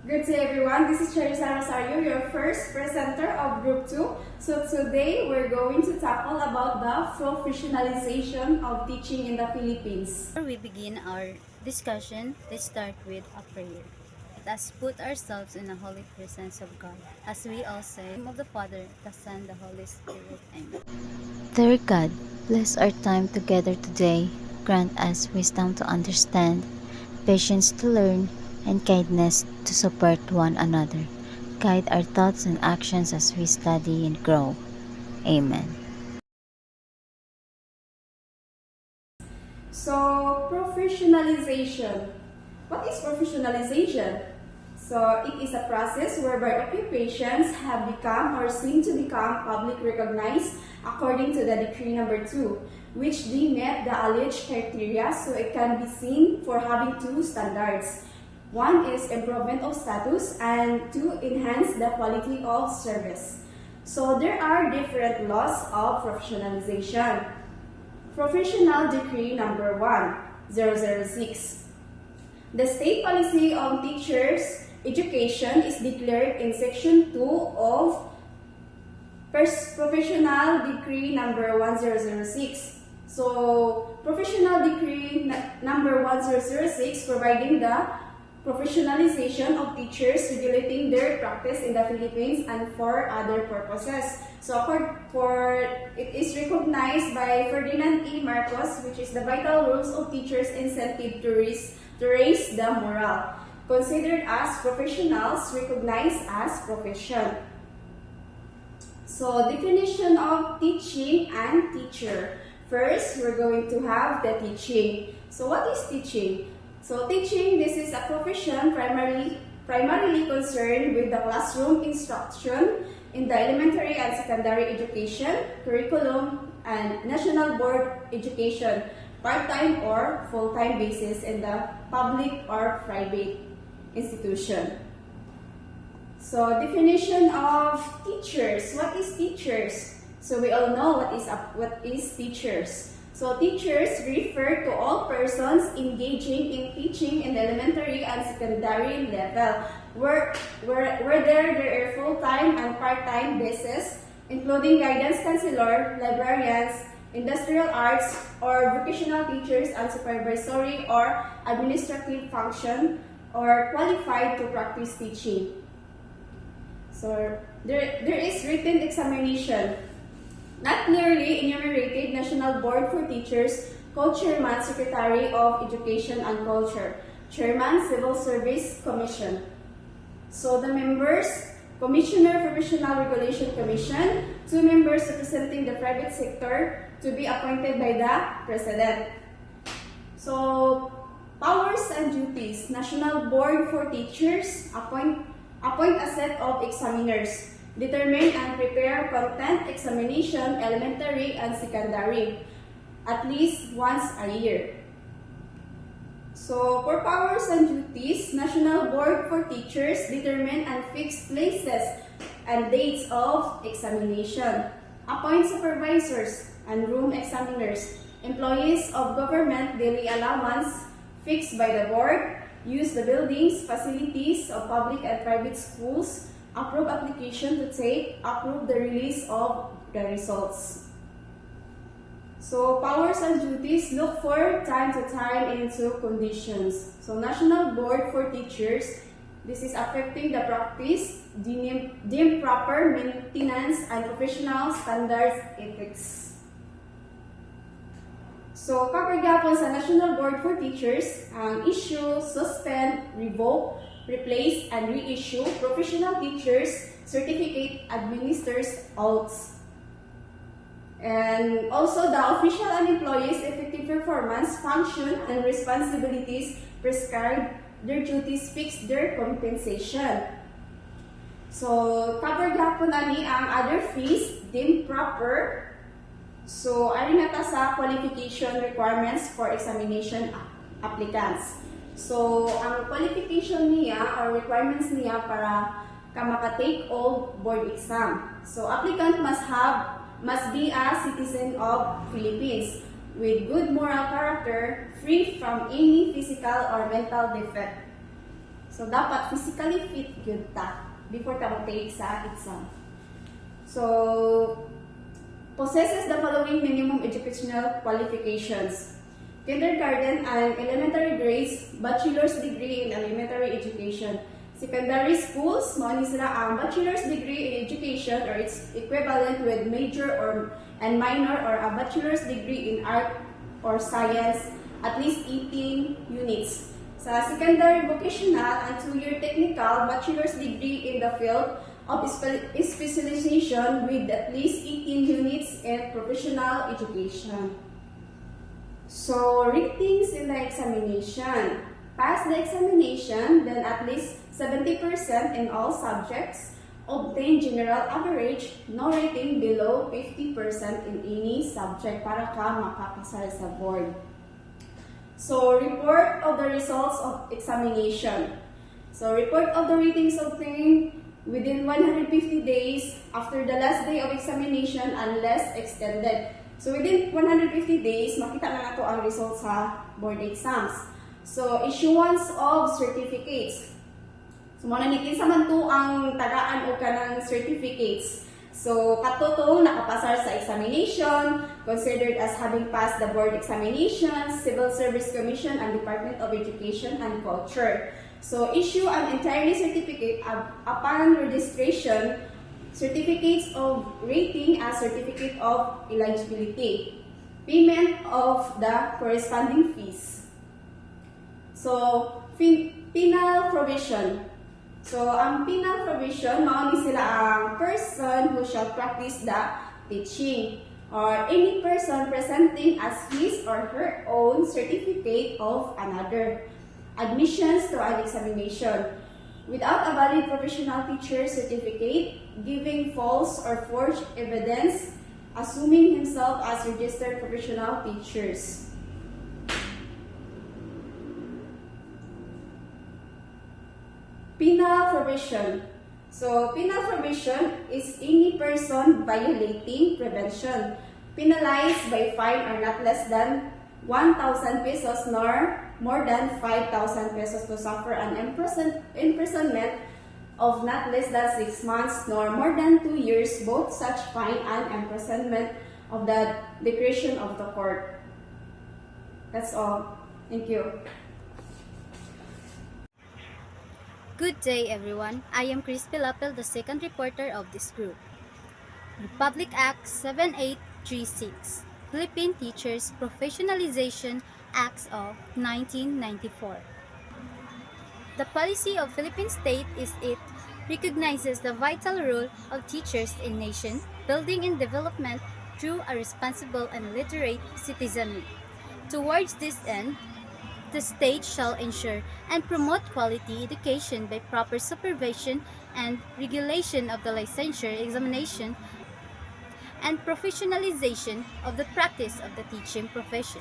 Good day everyone, this is Charissa Rosario, your first presenter of Group 2. So today we're going to tackle about the professionalization of teaching in the Philippines. Before we begin our discussion, let's start with a prayer. Let us put ourselves in the holy presence of God, as we all say, in the name of the Father, the Son, the Holy Spirit. Amen. Dear God, bless our time together today. Grant us wisdom to understand, patience to learn, and kindness to support one another. Guide our thoughts and actions as we study and grow. Amen. So, professionalization. What is professionalization? So, it is a process whereby occupations have become or seem to become public recognized according to the Decree Number 2, which they met the alleged criteria, so it can be seen for having two standards. One is improvement of status and two, enhance the quality of service. So there are different laws of professionalization. Professional Decree Number 1/006. The state policy on teachers' education is declared in Section 2 of Professional Decree Number 1006. So, Professional Decree Number 1006 providing the professionalization of teachers, regulating their practice in the Philippines and for other purposes. So, it is recognized by Ferdinand E. Marcos, which is the vital rules of teachers' incentive to raise the morale. Considered as professionals, recognized as profession. So, definition of teaching and teacher. First, we're going to have the teaching. So, what is teaching? So, teaching, this is a profession primarily concerned with the classroom instruction in the elementary and secondary education, curriculum, and national board education, part-time or full-time basis in the public or private institution. So, definition of teachers. What is teachers? So, we all know what is teachers. So, teachers refer to all persons engaging in teaching in the elementary and secondary level, where there are full-time and part-time basis, including guidance counselor, librarians, industrial arts, or vocational teachers and supervisory or administrative function, or qualified to practice teaching. So, there is written examination. Not clearly enumerated National Board for Teachers, Co-Chairman, Secretary of Education and Culture, Chairman, Civil Service Commission. So the members, Commissioner, Professional Regulation Commission, 2 members representing the private sector to be appointed by the President. So, powers and duties. National Board for Teachers, appoint a set of examiners. Determine and prepare content examination, elementary and secondary, at least once a year. So, for powers and duties, National Board for Teachers determine and fix places and dates of examination. Appoint supervisors and room examiners. Employees of government daily allowance fixed by the board. Use the buildings, facilities of public and private schools. Approve application to take, approve the release of the results. So, powers and duties, look for time to time into conditions. So, National Board for Teachers, this is affecting the practice, deemed proper maintenance and professional standards ethics. So, covered gapon sa National Board for Teachers, ang issue, suspend, revoke, replace, and reissue professional teachers certificate administers oaths. And also the official and employees' effective performance, function, and responsibilities prescribe their duties, fix their compensation. So, covered gapon ani ang other fees deemed proper. So, ari na ta sa qualification requirements for examination applicants. So, ang qualification niya or requirements niya para ka maka-take all board exam. So, applicant must be a citizen of Philippines with good moral character, free from any physical or mental defect. So, dapat physically fit yun ta before ka mag-take sa exam. So, possesses the following minimum educational qualifications: kindergarten and elementary grades, bachelor's degree in elementary education. Secondary schools, mao ni sila ang bachelor's degree in education or its equivalent with major and minor, or a bachelor's degree in art or science, at least 18 units. Sa secondary vocational and 2-year technical, bachelor's degree in the field of specialization with at least 18 units in professional education. So, ratings in the examination. Pass the examination, then at least 70% in all subjects. Obtain general average, no rating below 50% in any subject para ka makapasal sa board. So, report of the results of examination. So, report of the ratings obtained within 150 days after the last day of examination unless extended. So, within 150 days, makita na nato ang results sa board exams. So, issuance of certificates. So, muna kinsa man to ang tagaan o kanang certificates. So, katotong nakapasar sa examination, considered as having passed the board examinations, Civil Service Commission, and Department of Education and Culture. So, issue an entirely certificate upon registration, certificates of rating as certificate of eligibility, payment of the corresponding fees. So, penal provision. So, ang penal provision, mao ni sila ang person who shall practice the teaching, or any person presenting as his or her own certificate of another. Admissions to an examination. Without a valid professional teacher certificate, giving false or forged evidence, assuming himself as registered professional teachers. Penal provision. So, penal provision is any person violating prevention, penalized by fine or not less than 1,000 pesos nor more than 5,000 pesos to suffer an imprisonment of not less than 6 months nor more than 2 years, both such fine and imprisonment of the discretion of the court. That's all. Thank you. Good day, everyone. I am Chris Pilapil, the second reporter of this group. Republic Act 7836, Philippine Teachers Professionalization Acts of 1994. The policy of Philippine state is it recognizes the vital role of teachers in nation building and development through a responsible and literate citizenry. Towards this end, the state shall ensure and promote quality education by proper supervision and regulation of the licensure examination and professionalization of the practice of the teaching profession.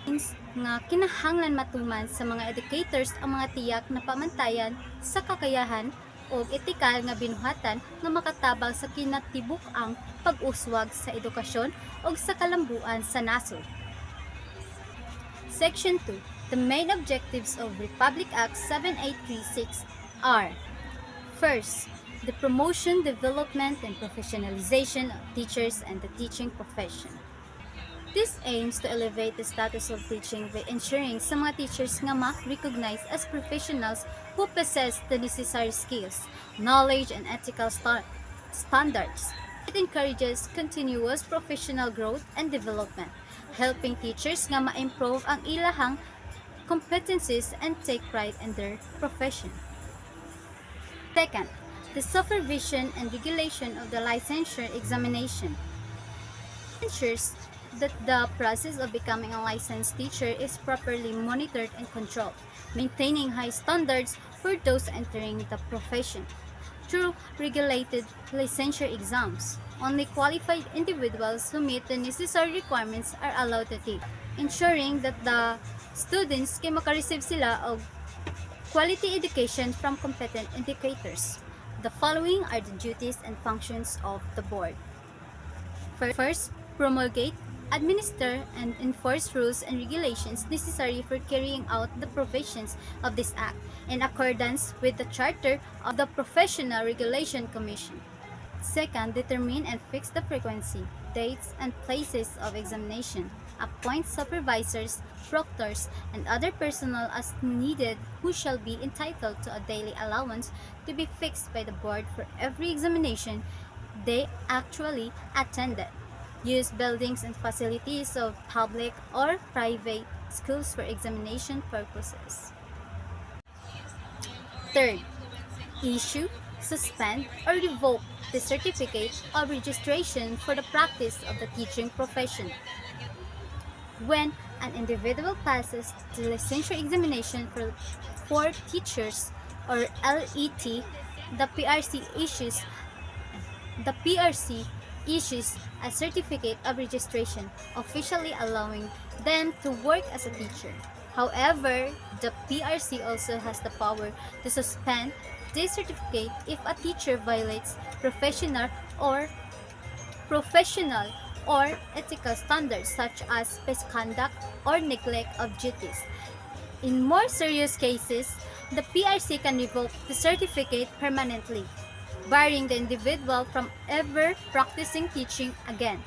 Means nga kinahanglan matuman sa mga educators ang mga tiyak na pamantayan sa kakayahan o etikal nga binuhatan nga makatabang sa kinatibuk-ang pag-uswag sa edukasyon o sa kalambuan sa nasod. Section 2. The main objectives of Republic Act 7836 are: first, the promotion, development, and professionalization of teachers and the teaching profession. This aims to elevate the status of teaching by ensuring sa mga teachers nga ma-recognize as professionals who possess the necessary skills, knowledge, and ethical standards. It encourages continuous professional growth and development, helping teachers nga ma-improve ang ilahang competencies and take pride in their profession. Second, the supervision and regulation of the licensure examination ensures that the process of becoming a licensed teacher is properly monitored and controlled, maintaining high standards for those entering the profession. Through regulated licensure exams, only qualified individuals who meet the necessary requirements are allowed to take, ensuring that the students kay makareceive sila og quality education from competent educators. The following are the duties and functions of the board. First, promulgate, administer and enforce rules and regulations necessary for carrying out the provisions of this Act in accordance with the Charter of the Professional Regulation Commission. Second, determine and fix the frequency, dates, and places of examination. Appoint supervisors, proctors, and other personnel as needed who shall be entitled to a daily allowance to be fixed by the board for every examination they actually attended. Use buildings and facilities of public or private schools for examination purposes. Third, issue, suspend, or revoke the certificate of registration for the practice of the teaching profession. When an individual passes the licensure examination for teachers or LET, the PRC issues the PRC issues a certificate of registration, officially allowing them to work as a teacher. However, the PRC also has the power to suspend this certificate if a teacher violates or professional or ethical standards such as misconduct or neglect of duties. In more serious cases, the PRC can revoke the certificate permanently, barring the individual from ever practicing teaching again,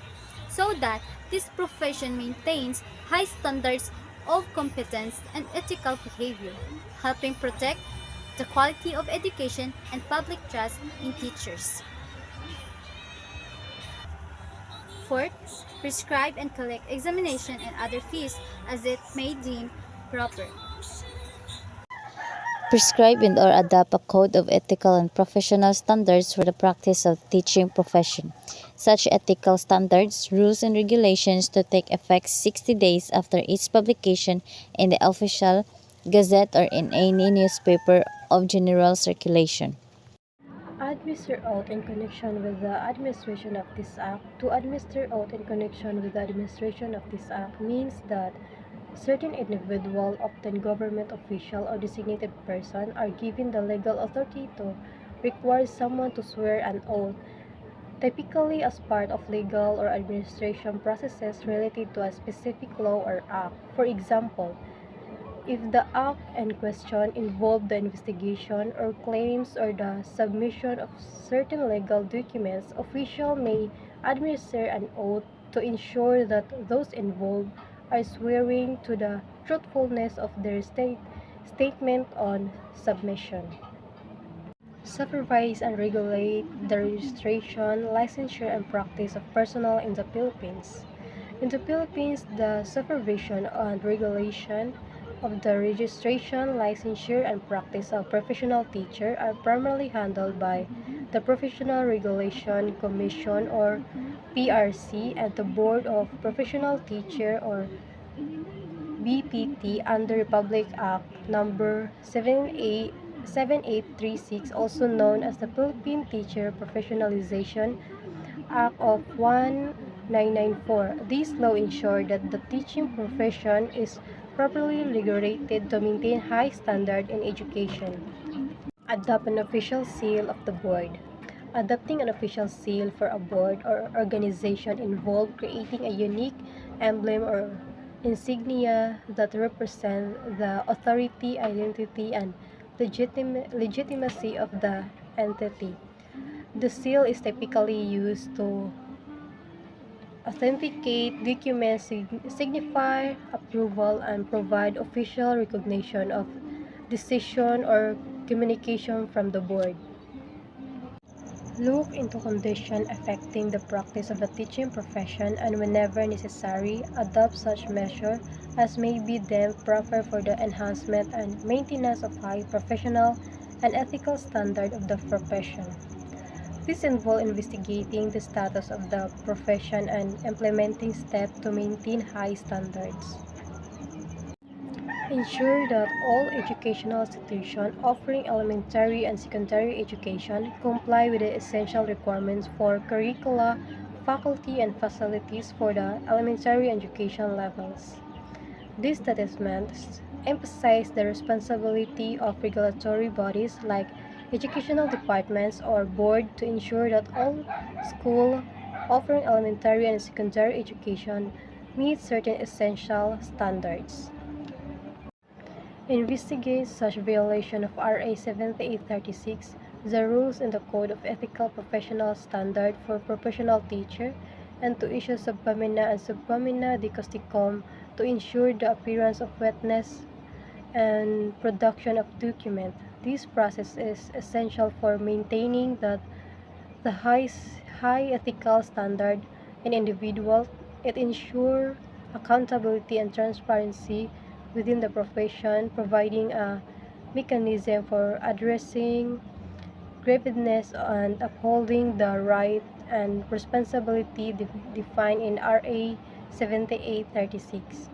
so that this profession maintains high standards of competence and ethical behavior, helping protect the quality of education and public trust in teachers. Fourth, prescribe and collect examination and other fees as it may deem proper. Prescribe and or adopt a code of ethical and professional standards for the practice of teaching profession. Such ethical standards, rules, and regulations to take effect 60 days after its publication in the official gazette or in any newspaper of general circulation. Administer oath in connection with the administration of this act. To administer oath in connection with the administration of this act means that certain individual, often government official or designated person, are given the legal authority to require someone to swear an oath, typically as part of legal or administration processes related to a specific law or act. For example, if the act in question involved the investigation or claims or the submission of certain legal documents, official may administer an oath to ensure that those involved are swearing to the truthfulness of their statement on submission. Supervise and regulate the registration, licensure, and practice of personnel in the Philippines. In the Philippines, the supervision and regulation of the registration, licensure, and practice of professional teacher are primarily handled by the Professional Regulation Commission or PRC and the Board of Professional Teacher or BPT under Republic Act Number 7836, also known as the Philippine Teacher Professionalization Act of 1994. This law ensured that the teaching profession is properly regulated to maintain high standard in education. Adopt an official seal of the board. Adopting an official seal for a board or organization involved creating a unique emblem or insignia that represent the authority, identity, and legitimacy of the entity. The seal is typically used to authenticate documents, signify approval, and provide official recognition of decision or communication from the board. Look into conditions affecting the practice of the teaching profession and whenever necessary, adopt such measures as may be deemed proper for the enhancement and maintenance of high professional and ethical standard of the profession. This involves investigating the status of the profession and implementing steps to maintain high standards. Ensure that all educational institutions offering elementary and secondary education comply with the essential requirements for curricula, faculty, and facilities for the elementary education levels. These statements emphasize the responsibility of regulatory bodies like educational departments or board to ensure that all schools offering elementary and secondary education meet certain essential standards. Investigate such violation of RA 7836, the rules in the Code of Ethical Professional Standard for Professional Teacher, and to issue subpamina and subpamina de causticum to ensure the appearance of witness and production of document. This process is essential for maintaining the high ethical standard in individuals. It ensures accountability and transparency within the profession, providing a mechanism for addressing grievances and upholding the right and responsibility defined in RA 7836.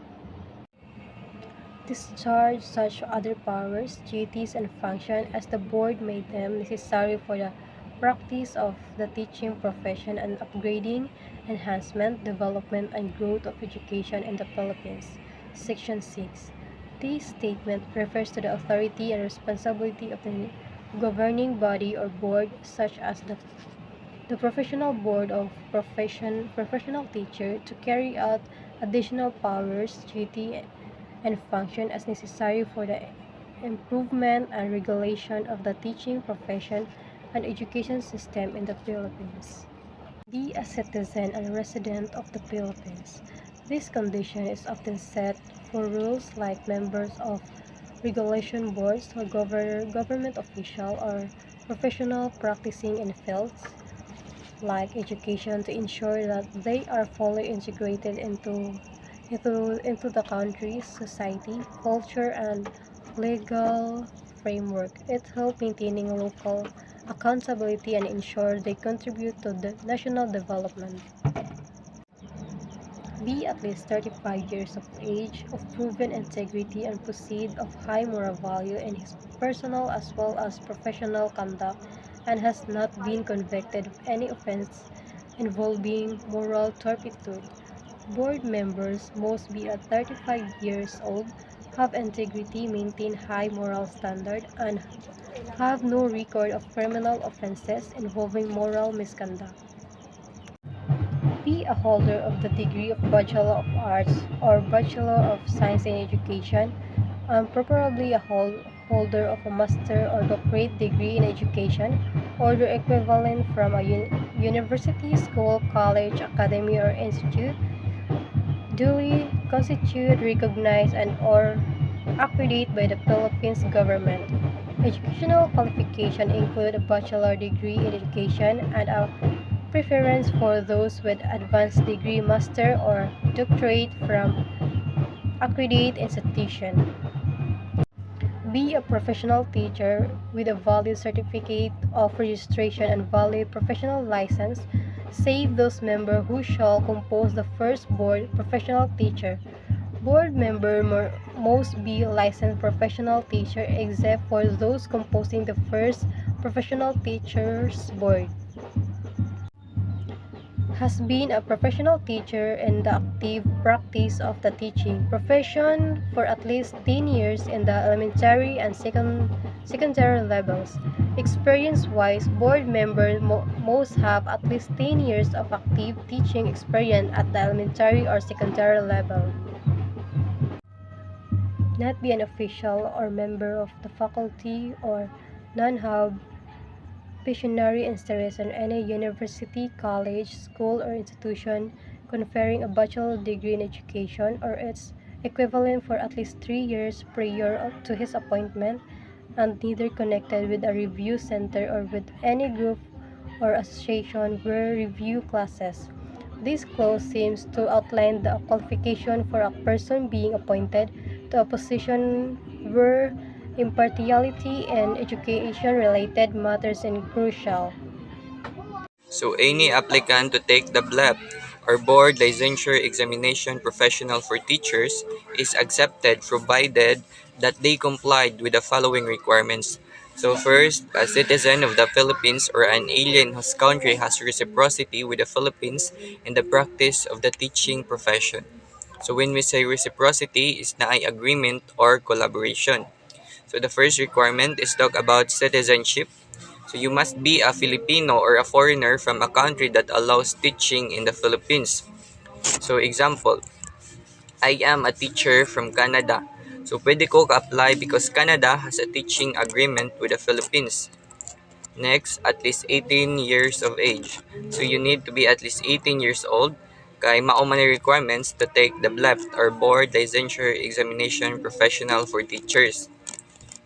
Discharge such other powers, duties, and functions as the board made them necessary for the practice of the teaching profession and upgrading, enhancement, development, and growth of education in the Philippines. Section 6. This statement refers to the authority and responsibility of the governing body or board, such as the Professional Board of Professional Teacher, to carry out additional powers, duty, and function as necessary for the improvement and regulation of the teaching profession and education system in the Philippines. Be a citizen and resident of the Philippines. This condition is often set for rules like members of regulation boards or government official or professional practicing in fields like education to ensure that they are fully integrated into the country's society, culture, and legal framework. It helps maintaining local accountability and ensure they contribute to the national development. Be at least 35 years of age, of proven integrity, and proceed of high moral value in his personal as well as professional conduct, and has not been convicted of any offense involving moral turpitude. Board members must be at 35 years old, have integrity, maintain high moral standard, and have no record of criminal offenses involving moral misconduct. Be a holder of the degree of Bachelor of Arts or Bachelor of Science in Education, and preferably a holder of a Master or Doctorate degree in Education or their equivalent from a university, school, college, academy, or institute, duly constituted, recognized, and or accredited by the Philippines government. Educational qualification include a bachelor degree in education and a preference for those with advanced degree, master, or doctorate from accredited institution. Be a professional teacher with a valid certificate of registration and valid professional license, save those members who shall compose the first board professional teacher. Board member must be licensed professional teacher except for those composing the first professional teachers board. Has been a professional teacher in the active practice of the teaching profession for at least 10 years in the elementary and secondary levels. Experience-wise, board members must have at least 10 years of active teaching experience at the elementary or secondary level. Not be an official or member of the faculty or non-have pecuniary interest in any university, college, school, or institution conferring a bachelor degree in education or its equivalent for at least 3 years prior to his appointment, and neither connected with a review center or with any group or association where review classes. This clause seems to outline the qualification for a person being appointed to a position where impartiality and education-related matters are crucial. So any applicant to take the BLEP or Board Licensure Examination Professional for Teachers is accepted provided that they complied with the following requirements. So first, a citizen of the Philippines or an alien whose country has reciprocity with the Philippines in the practice of the teaching profession. So when we say reciprocity, is na ay agreement or collaboration. So the first requirement is talk about citizenship. So you must be a Filipino or a foreigner from a country that allows teaching in the Philippines. So example, I am a teacher from Canada. So pwede ko ka-apply because Canada has a teaching agreement with the Philippines. Next, at least 18 years of age. So you need to be at least 18 years old kay mao man ang requirements to take the BLEP or Board Licensure Examination Professional for Teachers.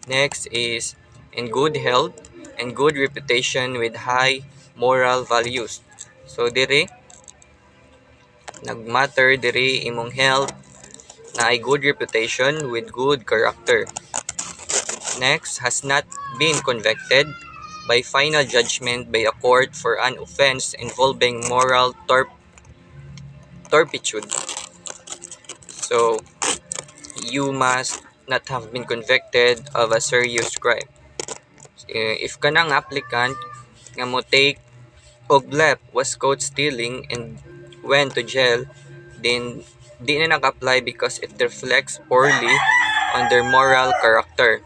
Next is in good health and good reputation with high moral values. So dire nagmatter dire imong health na ay good reputation with good character. Next, has not been convicted by final judgment by a court for an offense involving moral turpitude. So, you must not have been convicted of a serious crime. If ka ng applicant nga mo take og lep was caught stealing and went to jail, then di na nag-apply because it reflects poorly on their moral character.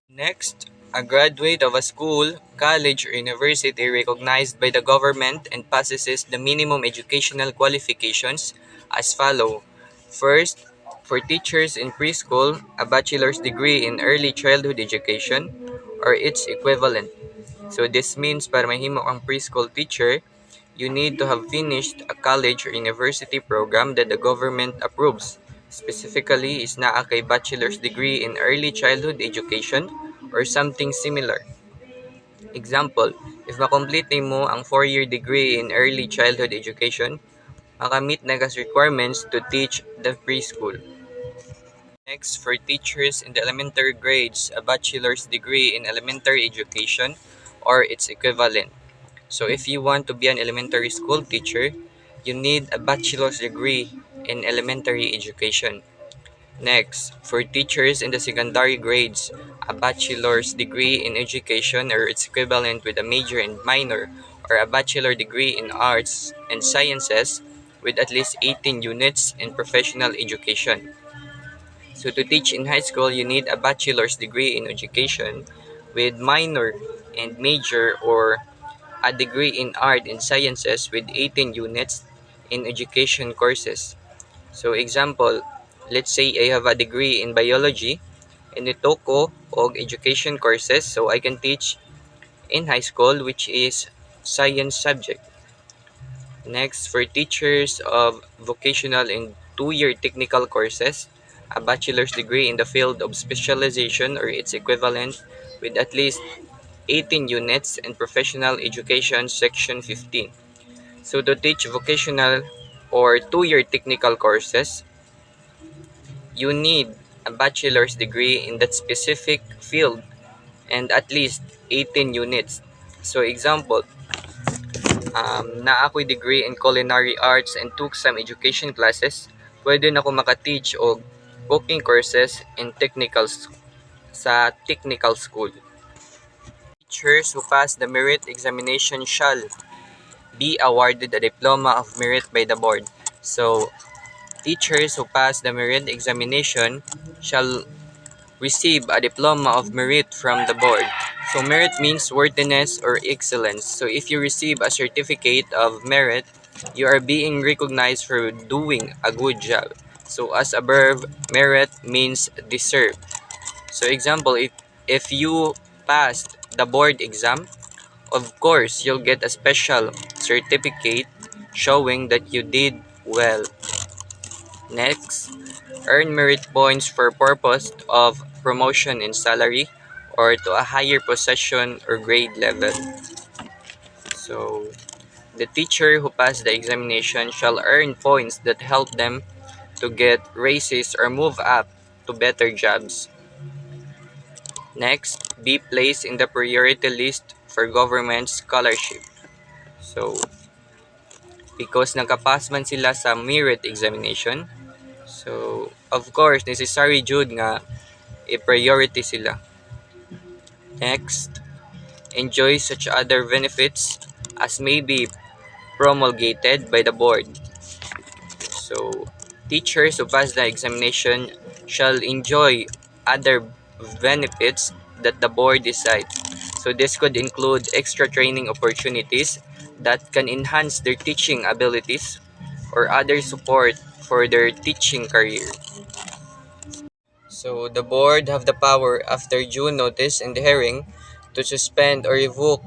Next, a graduate of a school, college, or university recognized by the government and possesses the minimum educational qualifications as follow. First, for teachers in preschool, a bachelor's degree in early childhood education or its equivalent. So this means para mahimo kang preschool teacher, you need to have finished a college or university program that the government approves. Specifically, is naa kay bachelor's degree in early childhood education or something similar. Example, if makomplete mo ang 4-year degree in early childhood education, makamit na kas requirements to teach the preschool. Next, for teachers in the elementary grades, a bachelor's degree in elementary education or its equivalent. So if you want to be an elementary school teacher, you need a bachelor's degree in elementary education. Next, for teachers in the secondary grades, a bachelor's degree in education or its equivalent with a major and minor, or a bachelor degree in arts and sciences with at least 18 units in professional education. So to teach in high school, you need a bachelor's degree in education with minor and major, or a degree in art and sciences with 18 units in education courses. So example, let's say I have a degree in biology and ito ko og education courses, so I can teach in high school which is science subject. Next, for teachers of vocational and 2-year technical courses, a bachelor's degree in the field of specialization or its equivalent with at least 18 units in professional education section 15. So to teach vocational or 2-year technical courses, you need a bachelor's degree in that specific field and at least 18 units. So example, na ako'y degree in culinary arts and took some education classes, pwede na ako makateach og cooking courses in sa technical school. Teachers who pass the merit examination shall be awarded a diploma of merit by the board. So, teachers who pass the merit examination shall receive a diploma of merit from the board. So merit means worthiness or excellence. So if you receive a certificate of merit, you are being recognized for doing a good job. So as a verb, merit means deserve. So example, if you passed the board exam, of course you'll get a special certificate showing that you did well. Next, earn merit points for purpose of promotion in salary or to a higher position or grade level. So, the teacher who passed the examination shall earn points that help them to get raises or move up to better jobs. Next, be placed in the priority list for government scholarship. So, because nakapass man sila sa merit examination, so of course necessary jud nga i-priority sila. Next, enjoy such other benefits as may be promulgated by the board. So, teachers who pass the examination shall enjoy other benefits that the board decides. So, this could include extra training opportunities that can enhance their teaching abilities or other support for their teaching career. So the board have the power after due notice in the hearing to suspend or revoke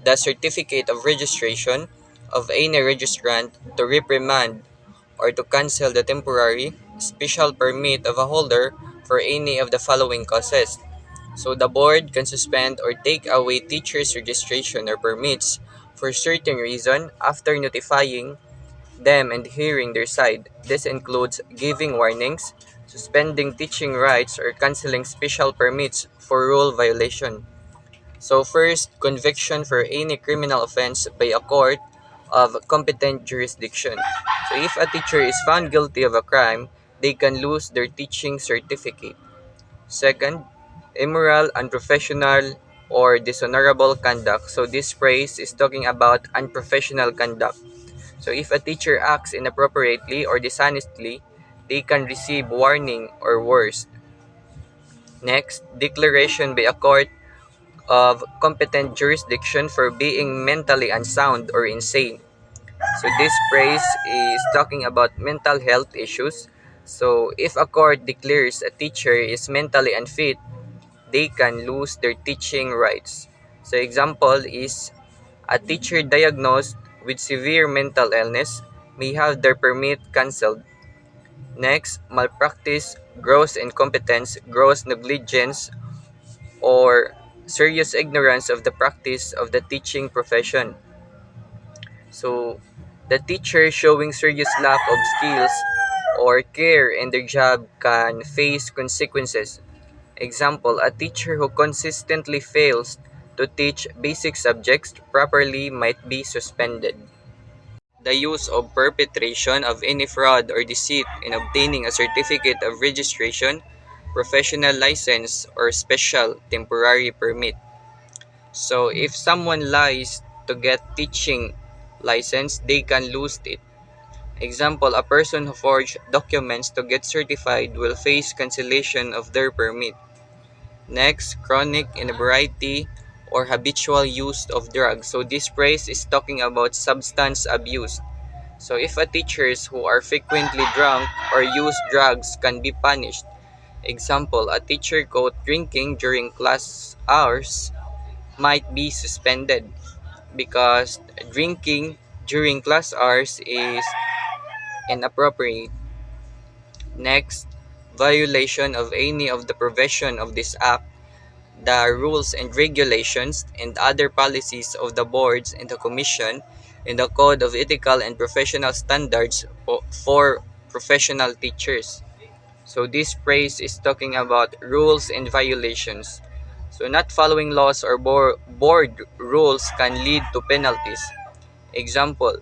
the certificate of registration of any registrant, to reprimand or to cancel the temporary special permit of a holder for any of the following causes. So the board can suspend or take away teachers' registration or permits for certain reason after notifying them and hearing their side. This includes giving warnings, suspending teaching rights, or canceling special permits for rule violation. So first, conviction for any criminal offense by a court of competent jurisdiction. So if a teacher is found guilty of a crime, they can lose their teaching certificate. Second, immoral, unprofessional, or dishonorable conduct. So this phrase is talking about unprofessional conduct. So if a teacher acts inappropriately or dishonestly, they can receive warning or worse. Next, declaration by a court of competent jurisdiction for being mentally unsound or insane. So this phrase is talking about mental health issues. So if a court declares a teacher is mentally unfit, they can lose their teaching rights. So example is a teacher diagnosed with severe mental illness may have their permit cancelled. Next, malpractice, gross incompetence, gross negligence, or serious ignorance of the practice of the teaching profession. So, the teacher showing serious lack of skills or care in their job can face consequences. Example, a teacher who consistently fails to teach basic subjects properly might be suspended. The use or perpetration of any fraud or deceit in obtaining a certificate of registration, professional license, or special temporary permit. So if someone lies to get teaching license, they can lose it. Example, a person who forged documents to get certified will face cancellation of their permit. Next, chronic inebriety or habitual use of drugs. So this phrase is talking about substance abuse. So if a teachers who are frequently drunk or use drugs can be punished. Example, a teacher caught drinking during class hours might be suspended because drinking during class hours is inappropriate. Next, violation of any of the provision of this act, the rules and regulations and other policies of the boards and the commission in the Code of Ethical and Professional Standards for professional teachers. So this phrase is talking about rules and violations. So not following laws or board rules can lead to penalties. Example,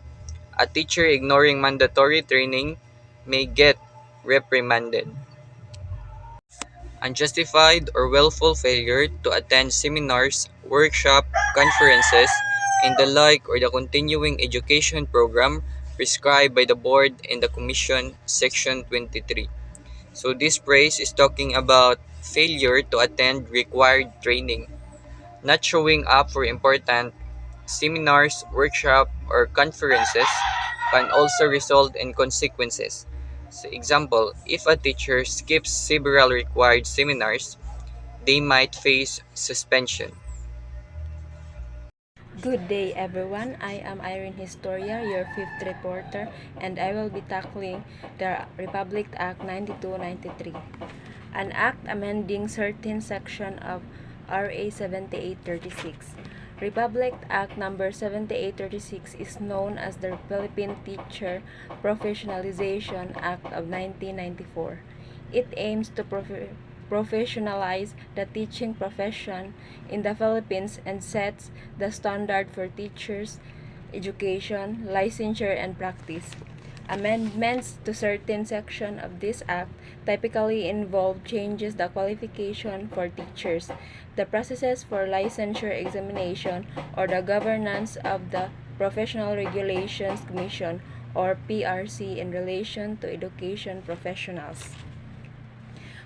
a teacher ignoring mandatory training may get reprimanded. Unjustified or willful failure to attend seminars, workshops, conferences, and the like, or the continuing education program prescribed by the board and the commission, section 23. So this phrase is talking about failure to attend required training, not showing up for important seminars, workshops, or conferences can also result in consequences. So example, if a teacher skips several required seminars, they might face suspension. Good day, everyone. I am Irene Historia, your fifth reporter, and I will be tackling the Republic Act 9293, an act amending certain section of RA 7836. Republic Act number 7836 is known as the Philippine Teacher Professionalization Act of 1994. It aims to professionalize the teaching profession in the Philippines and sets the standard for teachers, education, licensure, and practice. Amendments to certain sections of this act typically involve changes the qualification for teachers, the processes for licensure examination, or the governance of the Professional Regulations Commission or PRC in relation to education professionals.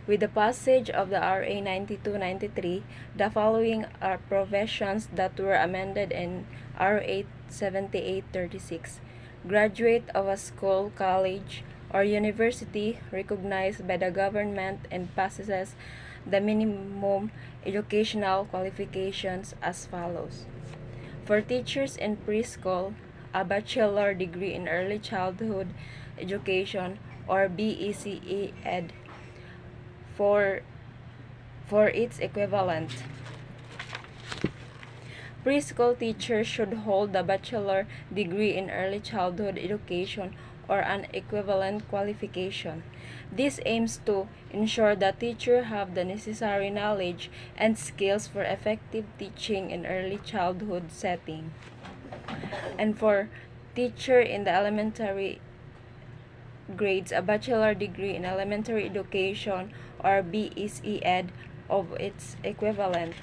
With the passage of the RA 9293, the following are professions that were amended in RA 7836. Graduate of a school, college, or university recognized by the government and possesses the minimum educational qualifications as follows. For teachers in preschool, a bachelor degree in early childhood education or BECE Ed for its equivalent. Preschool teachers should hold a bachelor degree in early childhood education or an equivalent qualification. This aims to ensure that teachers have the necessary knowledge and skills for effective teaching in early childhood setting. And for teacher in the elementary grades, a bachelor degree in elementary education or BECE Ed of its equivalent.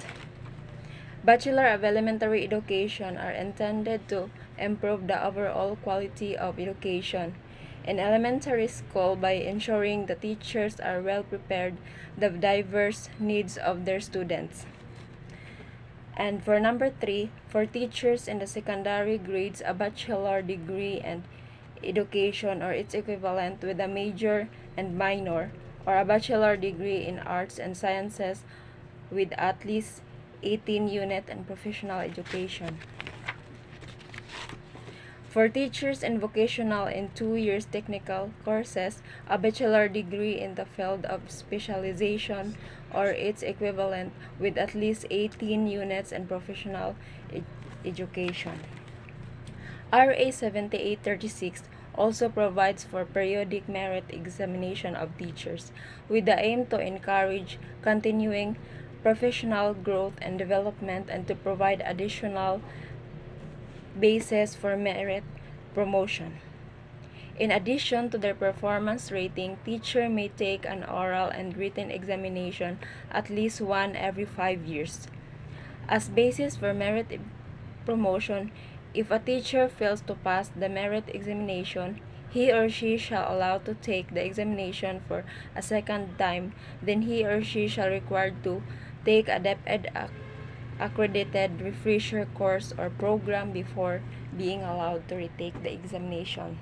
Bachelor of Elementary Education are intended to improve the overall quality of education in elementary school by ensuring the teachers are well prepared the diverse needs of their students. And for number 3, for teachers in the secondary grades, a bachelor degree and education or its equivalent with a major and minor, or a bachelor degree in arts and sciences with at least 18 unit and professional education. For teachers in vocational and 2 years technical courses, a bachelor degree in the field of specialization or its equivalent with at least 18 units and professional education. RA 7836 also provides for periodic merit examination of teachers with the aim to encourage continuing professional growth and development and to provide additional basis for merit promotion. In addition to their performance rating, teacher may take an oral and written examination at least one every 5 years. As basis for merit promotion, if a teacher fails to pass the merit examination, he or she shall allow to take the examination for a second time, then he or she shall required to take a DepEd accredited refresher course or program before being allowed to retake the examination.